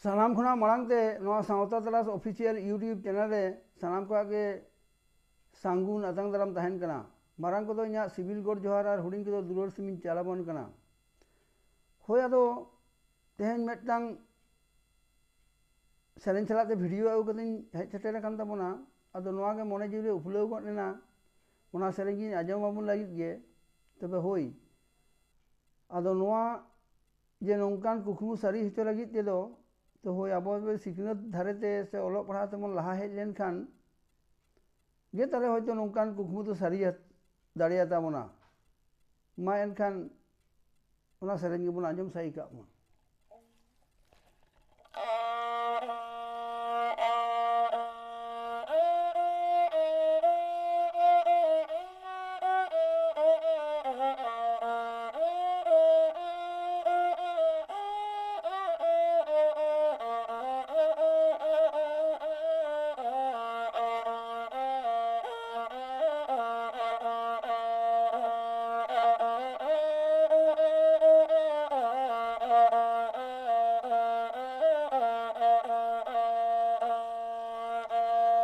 सानाम खुना मांगते सावता तलाश ऑफिशियल यूट्यूब चैनल रे सानाम को आगे सांगुन अतंग दराम तहन कना मारंग को तो इना सिविल कोड जोहार और हुडिंग को दुलर सिमिन चालाबन कना होय आदो तेहन मेटटांग सेरेन चलाते वीडियो आउ कदिन हेज सेटेर कान ताबोना आदो नोआ गे मने जिउरे उपलौ गनेना ओना सेरेन गी आजम बाबुन लागित गे तबे होय आदो नोआ जे नोंकान कुकमु सारी हितो लागित तेदो तो होय आबो सिखनत धारेते से ओलो पढ़ा तेमन लहा हेज लेन खान गे तारे होयतो नोंकान कुकमु तो सारी दाड़िया ताबोना मा एनखान ओना सेरेन गे बन आजम साई काबोन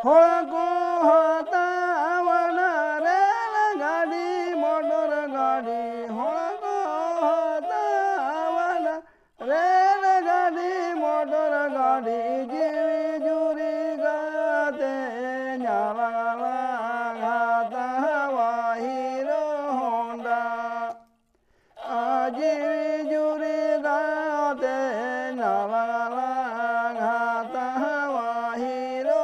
होको हतावना रेल गाड़ी मोटर गाड़ी होको हतावना रेल गाड़ी मोटर गाड़ी जीवी जुरी गाते न्याला घाता हीरो होंडा जीवी जुरी गाते न्याला घाता हीरो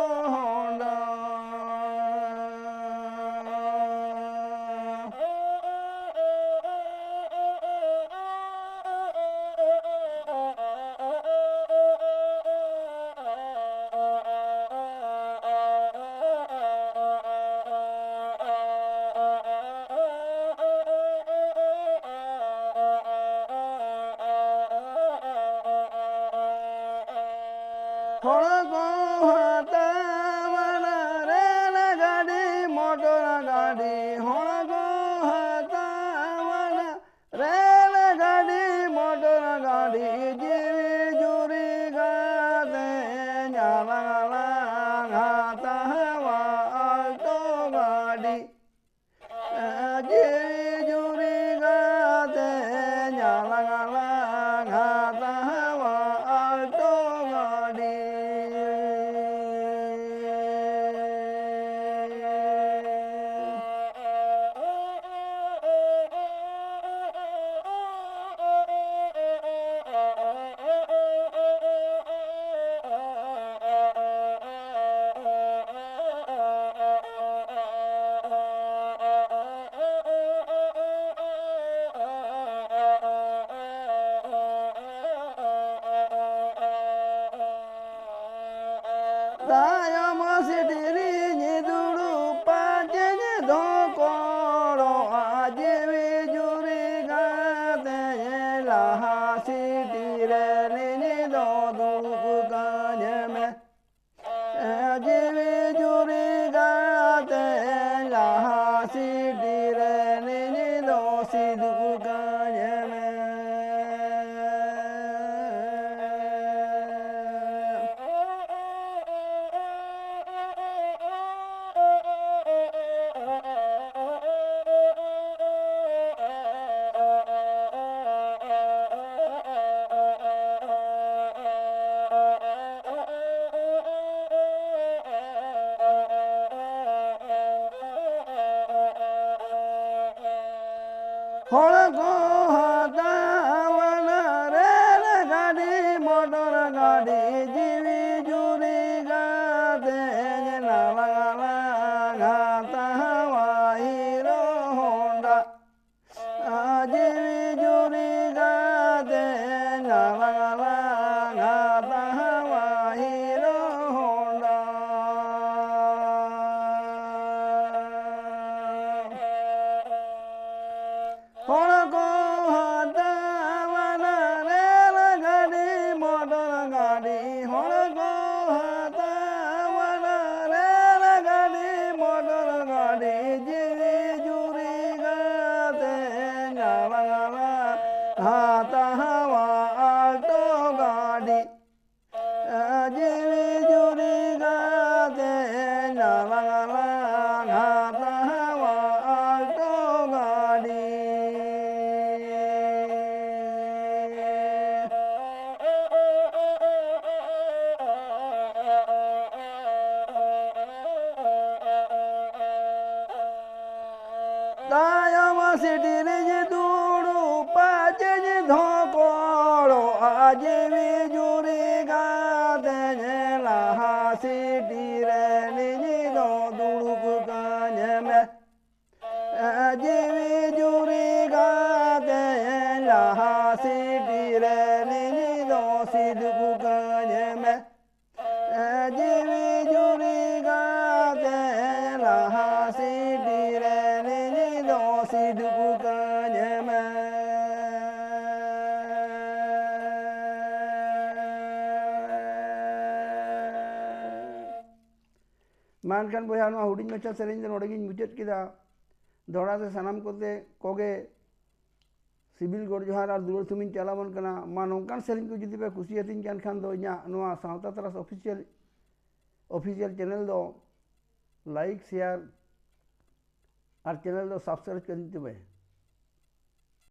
होको हतावना रेल गाड़ी मोटर गाड़ी होको हतावना रेल गाड़ी मोटर गाड़ी जीवी जुरी गाते न्याला घाता आल्टो गाड़ी जीवी जुरी गाते न्याला घाता आल्टो गाड़ी तायम सिटिरी निदुडु पाजेने धोकोरो आजीवी जुरी गाते लाहा सिटिरे निनी दो दुकु काजे में आजीवी जुरी गाते लाहा सिटिरे निनी दो सिदुकु काजे में होको हतावना रेल गाड़ी मोटर गाड़ी जीवी जुरी गाते न्याला घाता हीरो होंडा जीवी जुरी गाते न्याला घाता हीरो होंडा होको हतावना रेल गाड़ी मोटर गाड़ी होको हतावना रेल गाड़ी मोटर गाड़ी जीवी जुरी गाते न्याला घाता आल्टो गाड़ी jiwi juri kate laha sitire nini do duruk kanyeme jiwi juri kate laha sitire nini do siduk kanyeme jiwi juri kate laha sitire nini do siduk kanyeme मानकान बोया हुडिंग मचा सेरेंज नोड़गिन मुचेत किदा दौड़ा से सनाम कोते कोगे सिबिल गोड़ जोहार और दुलर तुमिन चलावन कना मा नोंकान सेरेंज को जुदी पे कुसियातिन कान खान दो इना नोआ सावता तरास ऑफिशियल चैनल दो लाइक शेयर और चैनल दो सब्सक्राइब कर दीते